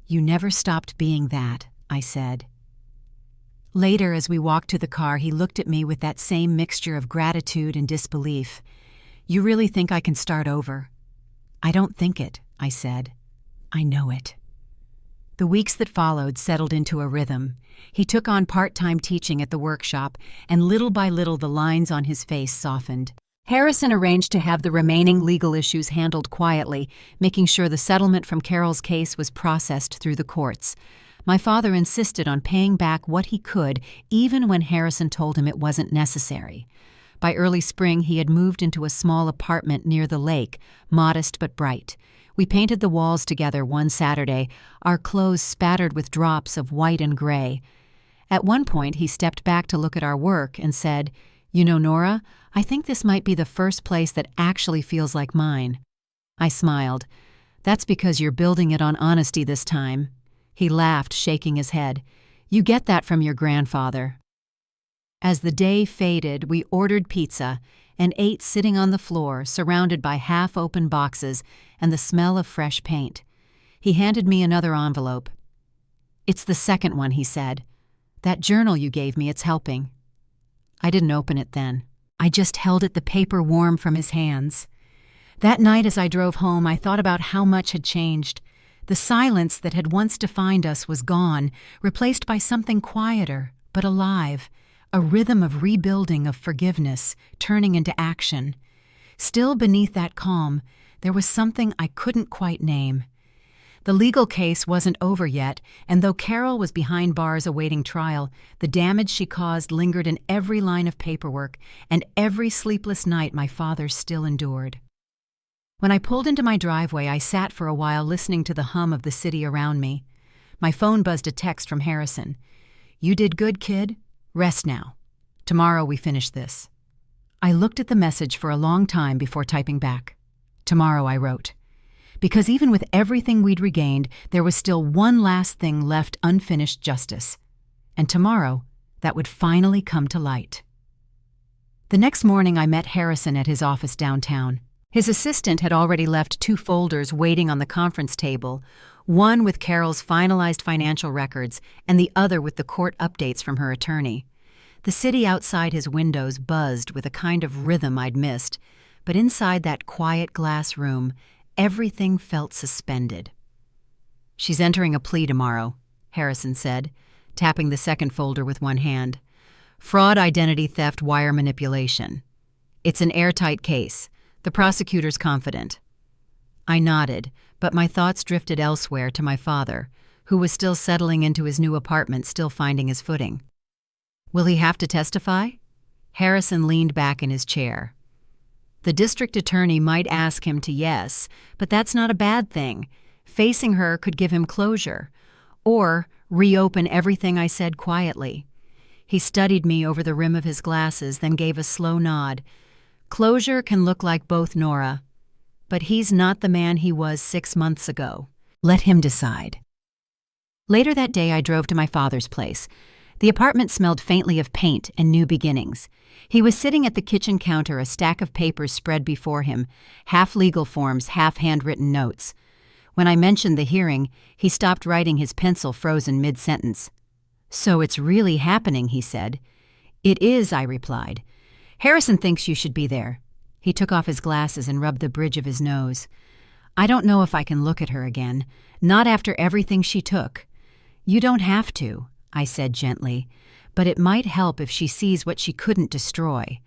"You never stopped being that," I said. Later, as we walked to the car, he looked at me with that same mixture of gratitude and disbelief. "You really think I can start over?" "I don't think it," I said. "I know it." The weeks that followed settled into a rhythm. He took on part-time teaching at the workshop, and little by little the lines on his face softened. Harrison arranged to have the remaining legal issues handled quietly, making sure the settlement from Carol's case was processed through the courts. My father insisted on paying back what he could, even when Harrison told him it wasn't necessary. By early spring, he had moved into a small apartment near the lake, modest but bright. We painted the walls together one Saturday, our clothes spattered with drops of white and gray. At one point, he stepped back to look at our work and said, "You know, Nora, I think this might be the first place that actually feels like mine." I smiled. "That's because you're building it on honesty this time." He laughed, shaking his head. "You get that from your grandfather." As the day faded, we ordered pizza and ate sitting on the floor, surrounded by half-open boxes and the smell of fresh paint. He handed me another envelope. "It's the second one," he said. "That journal you gave me, it's helping." I didn't open it then. I just held it, the paper warm from his hands. That night as I drove home, I thought about how much had changed. The silence that had once defined us was gone, replaced by something quieter, but alive, a rhythm of rebuilding, of forgiveness, turning into action. Still beneath that calm, there was something I couldn't quite name. The legal case wasn't over yet, and though Carol was behind bars awaiting trial, the damage she caused lingered in every line of paperwork, and every sleepless night my father still endured. When I pulled into my driveway, I sat for a while listening to the hum of the city around me. My phone buzzed a text from Harrison. "You did good, kid. Rest now. Tomorrow we finish this." I looked at the message for a long time before typing back. "Tomorrow," I wrote. Because even with everything we'd regained, there was still one last thing left unfinished: justice. And tomorrow, that would finally come to light. The next morning I met Harrison at his office downtown. His assistant had already left 2 folders waiting on the conference table, one with Carol's finalized financial records and the other with the court updates from her attorney. The city outside his windows buzzed with a kind of rhythm I'd missed, but inside that quiet glass room, everything felt suspended. "She's entering a plea tomorrow," Harrison said. tapping the second folder with one hand. Fraud, identity theft, wire manipulation. It's an airtight case. The prosecutor's confident. I nodded, but my thoughts drifted elsewhere to my father, who was still settling into his new apartment, still finding his footing. Will he have to testify? Harrison leaned back in his chair. The district attorney might ask him to yes, but that's not a bad thing. Facing her could give him closure, or reopen everything I said quietly. He studied me over the rim of his glasses, then gave a slow nod. Closure can look like both, Nora. But he's not the man he was 6 months ago. Let him decide. Later that day, I drove to my father's place. The apartment smelled faintly of paint and new beginnings. He was sitting at the kitchen counter, a stack of papers spread before him, half legal forms, half handwritten notes. When I mentioned the hearing, he stopped writing, his pencil frozen mid-sentence. So it's really happening, he said. It is, I replied. Harrison thinks you should be there. He took off his glasses and rubbed the bridge of his nose. I don't know if I can look at her again, not after everything she took. You don't have to, I said gently, but it might help if she sees what she couldn't destroy.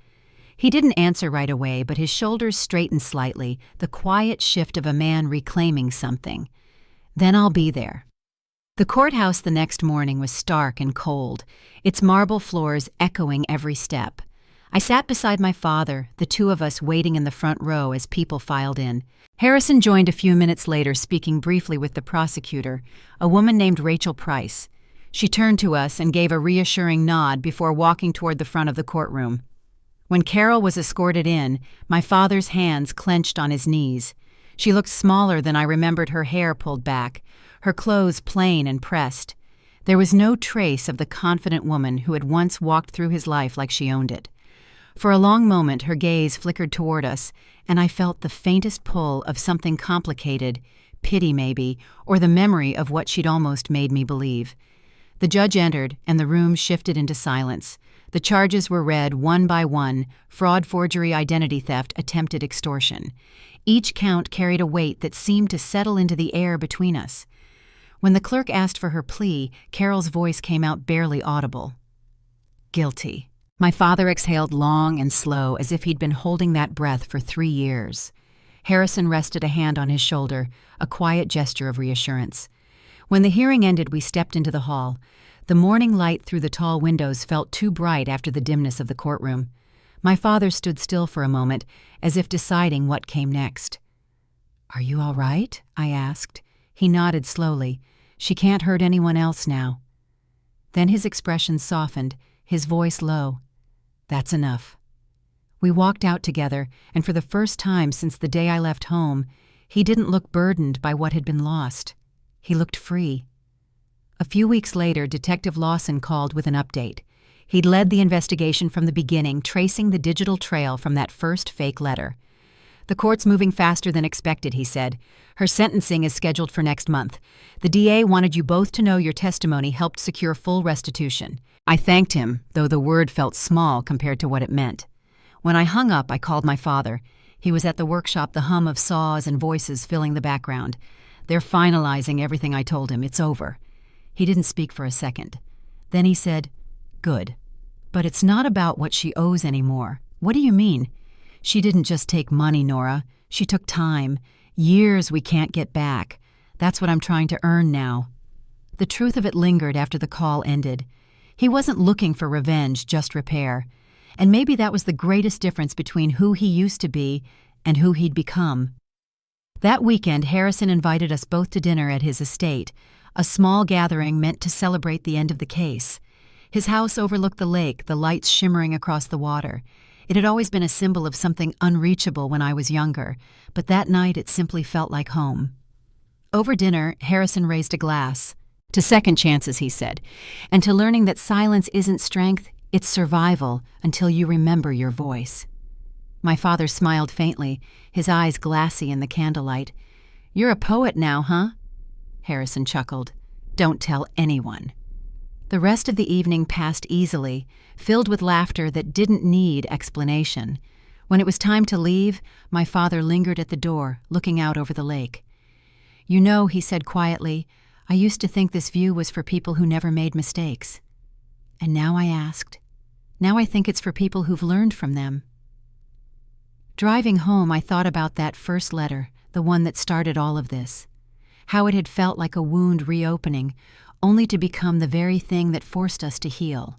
He didn't answer right away, but his shoulders straightened slightly, the quiet shift of a man reclaiming something. Then I'll be there. The courthouse the next morning was stark and cold, its marble floors echoing every step. I sat beside my father, the two of us waiting in the front row as people filed in. Harrison joined a few minutes later, speaking briefly with the prosecutor, a woman named Rachel Price. She turned to us and gave a reassuring nod before walking toward the front of the courtroom. When Carol was escorted in, my father's hands clenched on his knees. She looked smaller than I remembered, her hair pulled back, her clothes plain and pressed. There was no trace of the confident woman who had once walked through his life like she owned it. For a long moment, her gaze flickered toward us, and I felt the faintest pull of something complicated, pity maybe, or the memory of what she'd almost made me believe. The judge entered, and the room shifted into silence. The charges were read one by one: fraud, forgery, identity theft, attempted extortion. Each count carried a weight that seemed to settle into the air between us. When the clerk asked for her plea, Carol's voice came out barely audible. Guilty. My father exhaled long and slow, as if he'd been holding that breath for 3 years. Harrison rested a hand on his shoulder, a quiet gesture of reassurance. When the hearing ended, we stepped into the hall. The morning light through the tall windows felt too bright after the dimness of the courtroom. My father stood still for a moment, as if deciding what came next. "Are you all right?" I asked. He nodded slowly. "She can't hurt anyone else now." Then his expression softened, his voice low. "That's enough." We walked out together, and for the first time since the day I left home, he didn't look burdened by what had been lost. He looked free. A few weeks later, Detective Lawson called with an update. He'd led the investigation from the beginning, tracing the digital trail from that first fake letter. "The court's moving faster than expected," he said. "Her sentencing is scheduled for next month. The DA wanted you both to know your testimony helped secure full restitution." I thanked him, though the word felt small compared to what it meant. When I hung up, I called my father. He was at the workshop, the hum of saws and voices filling the background. "They're finalizing everything I told him. It's over." He didn't speak for a second. Then he said, "Good. But it's not about what she owes anymore." "What do you mean?" "She didn't just take money, Nora. She took time. Years we can't get back. That's what I'm trying to earn now." The truth of it lingered after the call ended. He wasn't looking for revenge, just repair. And maybe that was the greatest difference between who he used to be and who he'd become. That weekend, Harrison invited us both to dinner at his estate, a small gathering meant to celebrate the end of the case. His house overlooked the lake, the lights shimmering across the water. It had always been a symbol of something unreachable when I was younger, but that night it simply felt like home. Over dinner, Harrison raised a glass. "To second chances," he said, "and to learning that silence isn't strength, it's survival until you remember your voice." My father smiled faintly, his eyes glassy in the candlelight. "You're a poet now, huh?" Harrison chuckled. "Don't tell anyone." The rest of the evening passed easily, filled with laughter that didn't need explanation. When it was time to leave, my father lingered at the door, looking out over the lake. "You know," he said quietly, I used to think this view was for people who never made mistakes. And now I think it's for people who've learned from them. Driving home, I thought about that first letter, the one that started all of this. How it had felt like a wound reopening, only to become the very thing that forced us to heal.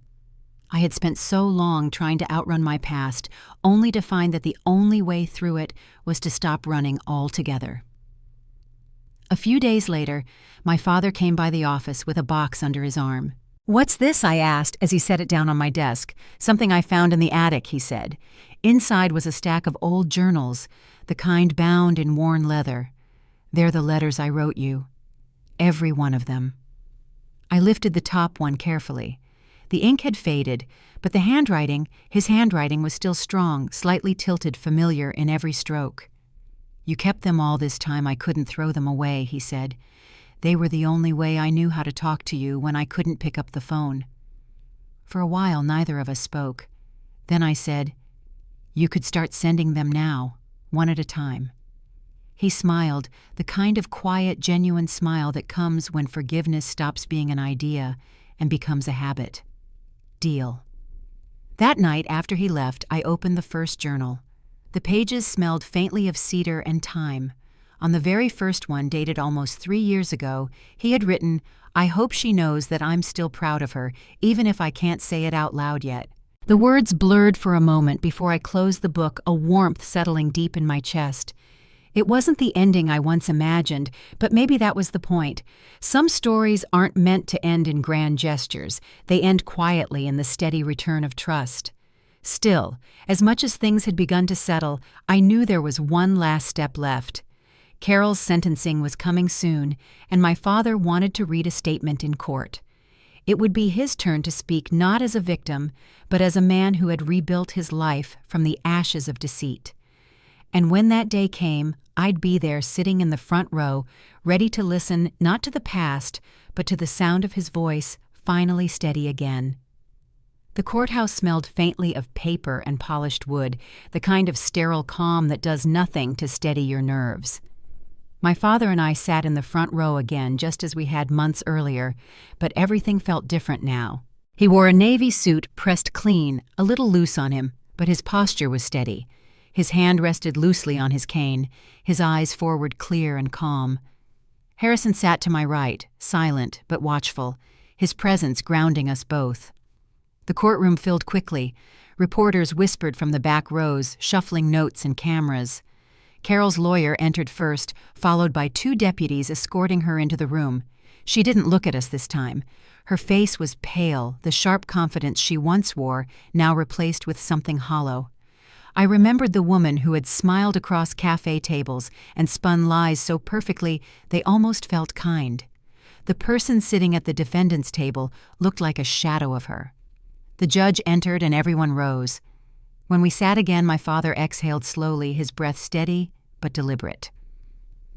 I had spent so long trying to outrun my past, only to find that the only way through it was to stop running altogether. A few days later, my father came by the office with a box under his arm. "What's this?" I asked as he set it down on my desk. "Something I found in the attic," he said. Inside was a stack of old journals, the kind bound in worn leather. "They're the letters I wrote you. Every one of them." I lifted the top one carefully. The ink had faded, but his handwriting was still strong, slightly tilted, familiar in every stroke. "You kept them all this time. I couldn't throw them away," he said. "They were the only way I knew how to talk to you when I couldn't pick up the phone." For a while, neither of us spoke. Then I said, "You could start sending them now, one at a time." He smiled, the kind of quiet, genuine smile that comes when forgiveness stops being an idea and becomes a habit. Deal. That night, after he left, I opened the first journal. The pages smelled faintly of cedar and thyme. On the very first one, dated almost 3 years ago, he had written, "I hope she knows that I'm still proud of her, even if I can't say it out loud yet." The words blurred for a moment before I closed the book, a warmth settling deep in my chest. It wasn't the ending I once imagined, but maybe that was the point. Some stories aren't meant to end in grand gestures. They end quietly in the steady return of trust. Still, as much as things had begun to settle, I knew there was one last step left. Carol's sentencing was coming soon, and my father wanted to read a statement in court. It would be his turn to speak not as a victim, but as a man who had rebuilt his life from the ashes of deceit. And when that day came, I'd be there sitting in the front row, ready to listen not to the past, but to the sound of his voice, finally steady again. The courthouse smelled faintly of paper and polished wood, the kind of sterile calm that does nothing to steady your nerves. My father and I sat in the front row again, just as we had months earlier, but everything felt different now. He wore a navy suit pressed clean, a little loose on him, but his posture was steady. His hand rested loosely on his cane, his eyes forward clear and calm. Harrison sat to my right, silent but watchful, his presence grounding us both. The courtroom filled quickly. Reporters whispered from the back rows, shuffling notes and cameras. Carol's lawyer entered first, followed by 2 deputies escorting her into the room. She didn't look at us this time. Her face was pale, the sharp confidence she once wore, now replaced with something hollow. I remembered the woman who had smiled across cafe tables and spun lies so perfectly they almost felt kind. The person sitting at the defendant's table looked like a shadow of her. The judge entered and everyone rose. When we sat again, my father exhaled slowly, his breath steady but deliberate.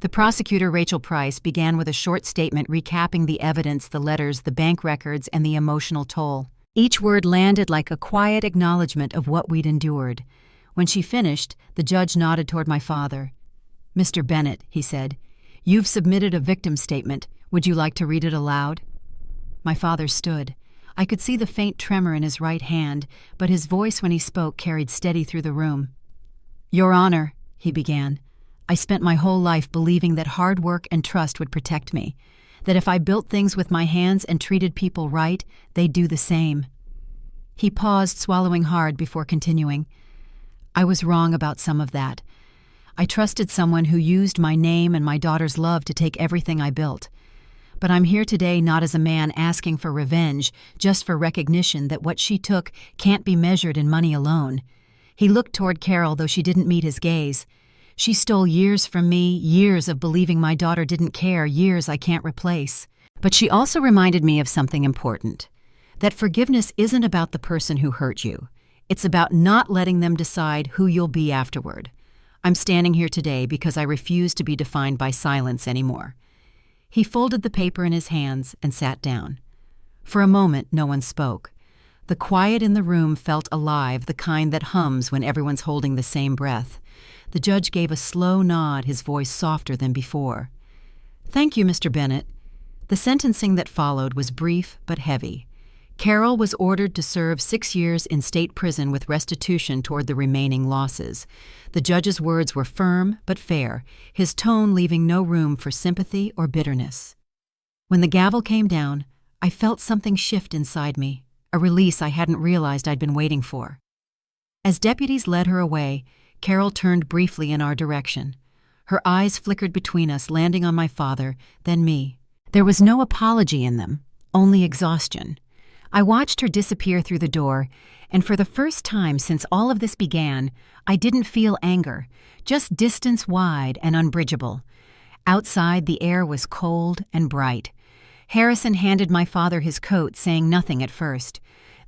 The prosecutor, Rachel Price, began with a short statement recapping the evidence, the letters, the bank records, and the emotional toll. Each word landed like a quiet acknowledgement of what we'd endured. When she finished, the judge nodded toward my father. "Mr. Bennett," he said, "you've submitted a victim statement. Would you like to read it aloud?" My father stood. I could see the faint tremor in his right hand, but his voice when he spoke carried steady through the room. "Your Honor," he began, "I spent my whole life believing that hard work and trust would protect me, that if I built things with my hands and treated people right, they'd do the same." He paused, swallowing hard before continuing. "I was wrong about some of that. I trusted someone who used my name and my daughter's love to take everything I built. But I'm here today not as a man asking for revenge, just for recognition that what she took can't be measured in money alone." He looked toward Carol, though she didn't meet his gaze. "She stole years from me, years of believing my daughter didn't care, years I can't replace. But she also reminded me of something important, that forgiveness isn't about the person who hurt you. It's about not letting them decide who you'll be afterward. I'm standing here today because I refuse to be defined by silence anymore." He folded the paper in his hands and sat down. For a moment, no one spoke. The quiet in the room felt alive, the kind that hums when everyone's holding the same breath. The judge gave a slow nod, his voice softer than before. "Thank you, Mr. Bennett. The sentencing that followed was brief but heavy. Carol was ordered to serve 6 years in state prison with restitution toward the remaining losses. The judge's words were firm but fair, his tone leaving no room for sympathy or bitterness. When the gavel came down, I felt something shift inside me, a release I hadn't realized I'd been waiting for. As deputies led her away, Carol turned briefly in our direction. Her eyes flickered between us, landing on my father, then me. There was no apology in them, only exhaustion. I watched her disappear through the door, and for the first time since all of this began, I didn't feel anger, just distance wide and unbridgeable. Outside, the air was cold and bright. Harrison handed my father his coat, saying nothing at first.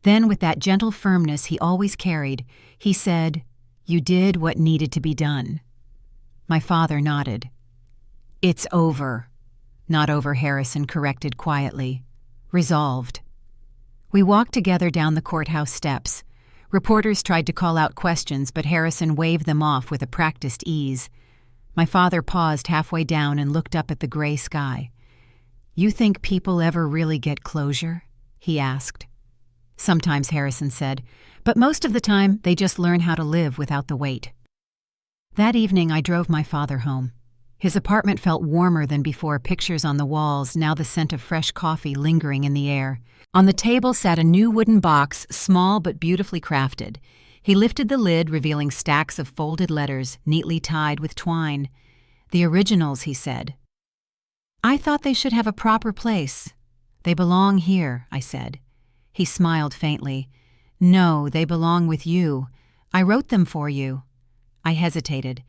Then, with that gentle firmness he always carried, he said, "You did what needed to be done." My father nodded. "It's over." "Not over," Harrison corrected quietly. "Resolved." We walked together down the courthouse steps. Reporters tried to call out questions, but Harrison waved them off with a practiced ease. My father paused halfway down and looked up at the gray sky. "You think people ever really get closure?" he asked. "Sometimes," Harrison said, "but most of the time they just learn how to live without the weight." That evening I drove my father home. His apartment felt warmer than before, pictures on the walls, now the scent of fresh coffee lingering in the air. On the table sat a new wooden box, small but beautifully crafted. He lifted the lid, revealing stacks of folded letters, neatly tied with twine. "The originals," he said. "I thought they should have a proper place." "They belong here," I said. He smiled faintly. "No, they belong with you. I wrote them for you." I hesitated.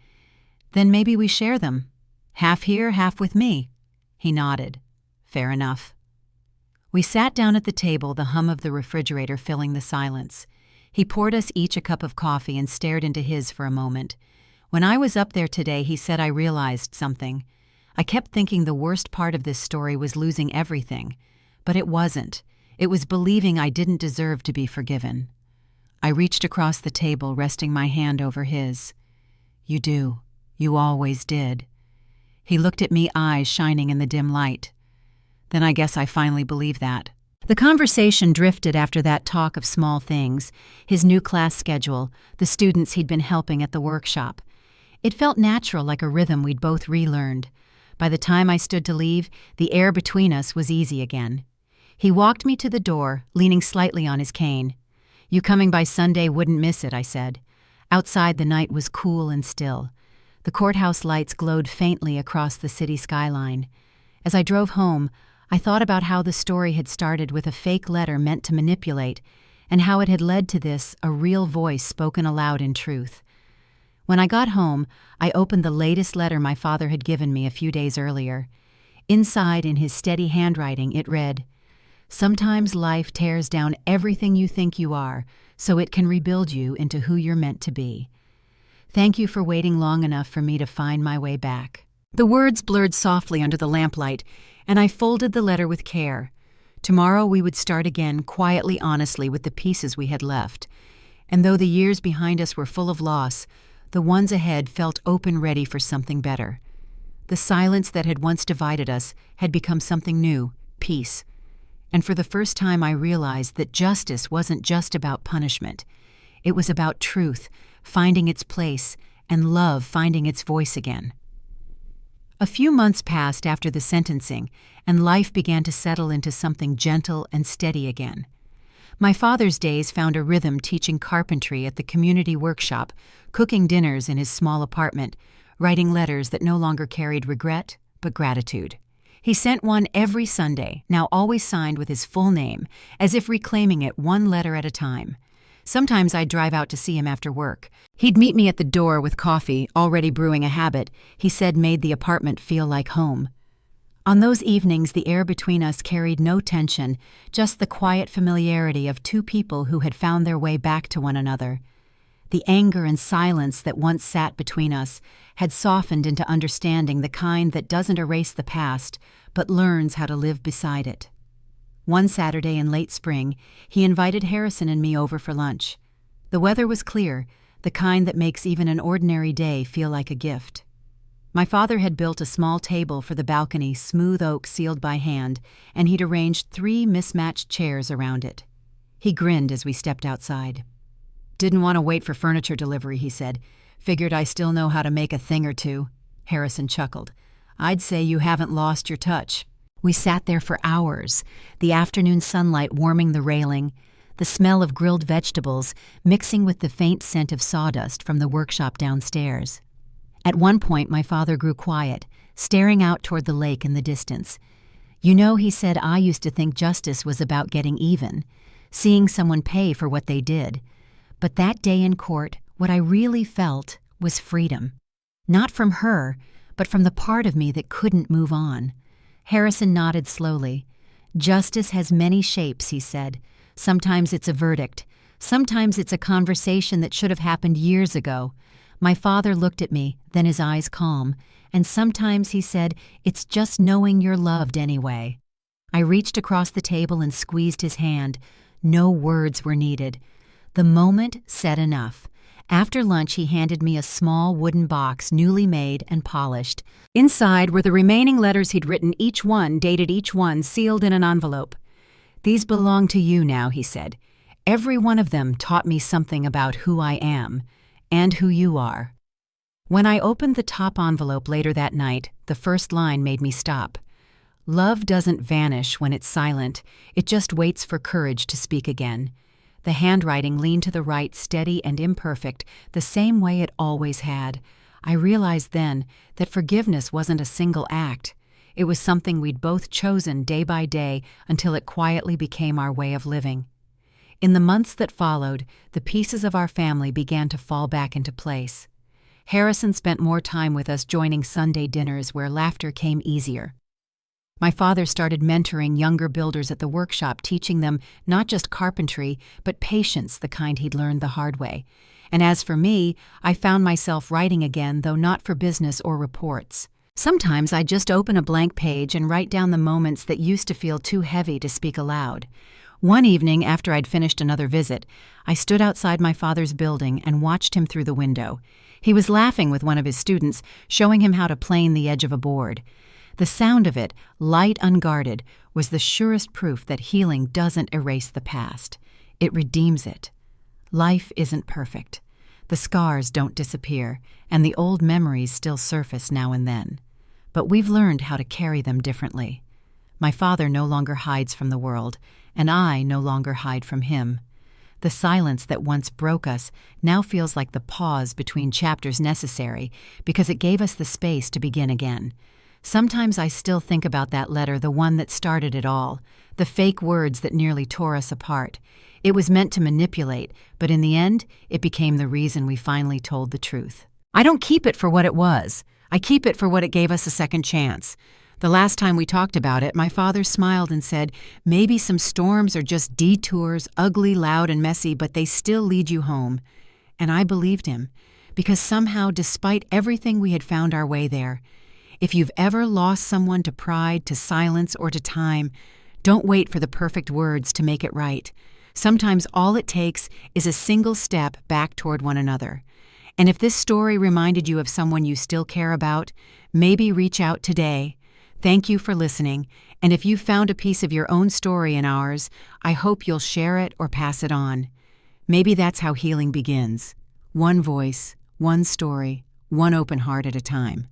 "Then maybe we share them. Half here, half with me." He nodded. "Fair enough." We sat down at the table, the hum of the refrigerator filling the silence. He poured us each a cup of coffee and stared into his for a moment. When I was up there today, he said, I realized something. I kept thinking the worst part of this story was losing everything. But it wasn't. It was believing I didn't deserve to be forgiven. I reached across the table, resting my hand over his. "You do. You always did." He looked at me, eyes shining in the dim light. Then I guess I finally believe that. The conversation drifted after that talk of small things, his new class schedule, the students he'd been helping at the workshop. It felt natural, like a rhythm we'd both relearned. By the time I stood to leave, the air between us was easy again. He walked me to the door, leaning slightly on his cane. "You coming by Sunday wouldn't miss it," I said. Outside the night was cool and still. The courthouse lights glowed faintly across the city skyline. As I drove home, I thought about how the story had started with a fake letter meant to manipulate, and how it had led to this, a real voice spoken aloud in truth. When I got home, I opened the latest letter my father had given me a few days earlier. Inside, in his steady handwriting, it read, "Sometimes life tears down everything you think you are, so it can rebuild you into who you're meant to be. Thank you for waiting long enough for me to find my way back." The words blurred softly under the lamplight, and I folded the letter with care. Tomorrow we would start again, quietly, honestly, with the pieces we had left. And though the years behind us were full of loss, the ones ahead felt open, ready for something better. The silence that had once divided us had become something new, peace. And for the first time I realized that justice wasn't just about punishment. It was about truth, finding its place, and love finding its voice again. A few months passed after the sentencing, and life began to settle into something gentle and steady again. My father's days found a rhythm, teaching carpentry at the community workshop, cooking dinners in his small apartment, writing letters that no longer carried regret, but gratitude. He sent one every Sunday, now always signed with his full name, as if reclaiming it one letter at a time. Sometimes I'd drive out to see him after work. He'd meet me at the door with coffee, already brewing a habit he said made the apartment feel like home. On those evenings, the air between us carried no tension, just the quiet familiarity of two people who had found their way back to one another. The anger and silence that once sat between us had softened into understanding, the kind that doesn't erase the past, but learns how to live beside it. One Saturday in late spring, he invited Harrison and me over for lunch. The weather was clear, the kind that makes even an ordinary day feel like a gift. My father had built a small table for the balcony, smooth oak sealed by hand, and he'd arranged 3 mismatched chairs around it. He grinned as we stepped outside. "Didn't want to wait for furniture delivery," he said. "Figured I still know how to make a thing or two." Harrison chuckled. "I'd say you haven't lost your touch." We sat there for hours, the afternoon sunlight warming the railing, the smell of grilled vegetables mixing with the faint scent of sawdust from the workshop downstairs. At one point, my father grew quiet, staring out toward the lake in the distance. "You know," he said, "I used to think justice was about getting even, seeing someone pay for what they did. But that day in court, what I really felt was freedom. Not from her, but from the part of me that couldn't move on." Harrison nodded slowly. "Justice has many shapes," he said. "Sometimes it's a verdict. Sometimes it's a conversation that should have happened years ago." My father looked at me, then his eyes calm. "And sometimes," he said, "it's just knowing you're loved anyway." I reached across the table and squeezed his hand. No words were needed. The moment said enough. After lunch, he handed me a small wooden box, newly made and polished. Inside were the remaining letters he'd written, each one dated, each one sealed in an envelope. "These belong to you now," he said. "Every one of them taught me something about who I am and who you are." When I opened the top envelope later that night, the first line made me stop. "Love doesn't vanish when it's silent. It just waits for courage to speak again." The handwriting leaned to the right, steady and imperfect, the same way it always had. I realized then that forgiveness wasn't a single act. It was something we'd both chosen day by day until it quietly became our way of living. In the months that followed, the pieces of our family began to fall back into place. Harrison spent more time with us, joining Sunday dinners where laughter came easier. My father started mentoring younger builders at the workshop, teaching them not just carpentry, but patience, the kind he'd learned the hard way. And as for me, I found myself writing again, though not for business or reports. Sometimes I'd just open a blank page and write down the moments that used to feel too heavy to speak aloud. One evening, after I'd finished another visit, I stood outside my father's building and watched him through the window. He was laughing with one of his students, showing him how to plane the edge of a board. The sound of it, light unguarded, was the surest proof that healing doesn't erase the past. It redeems it. Life isn't perfect. The scars don't disappear, and the old memories still surface now and then. But we've learned how to carry them differently. My father no longer hides from the world, and I no longer hide from him. The silence that once broke us now feels like the pause between chapters necessary because it gave us the space to begin again. Sometimes I still think about that letter, the one that started it all, the fake words that nearly tore us apart. It was meant to manipulate, but in the end, it became the reason we finally told the truth. I don't keep it for what it was. I keep it for what it gave us a second chance. The last time we talked about it, my father smiled and said, "Maybe some storms are just detours, ugly, loud, and messy, but they still lead you home." And I believed him, because somehow, despite everything, we had found our way there. If you've ever lost someone to pride, to silence, or to time, don't wait for the perfect words to make it right. Sometimes all it takes is a single step back toward one another. And if this story reminded you of someone you still care about, maybe reach out today. Thank you for listening, and if you found a piece of your own story in ours, I hope you'll share it or pass it on. Maybe that's how healing begins. One voice, one story, one open heart at a time.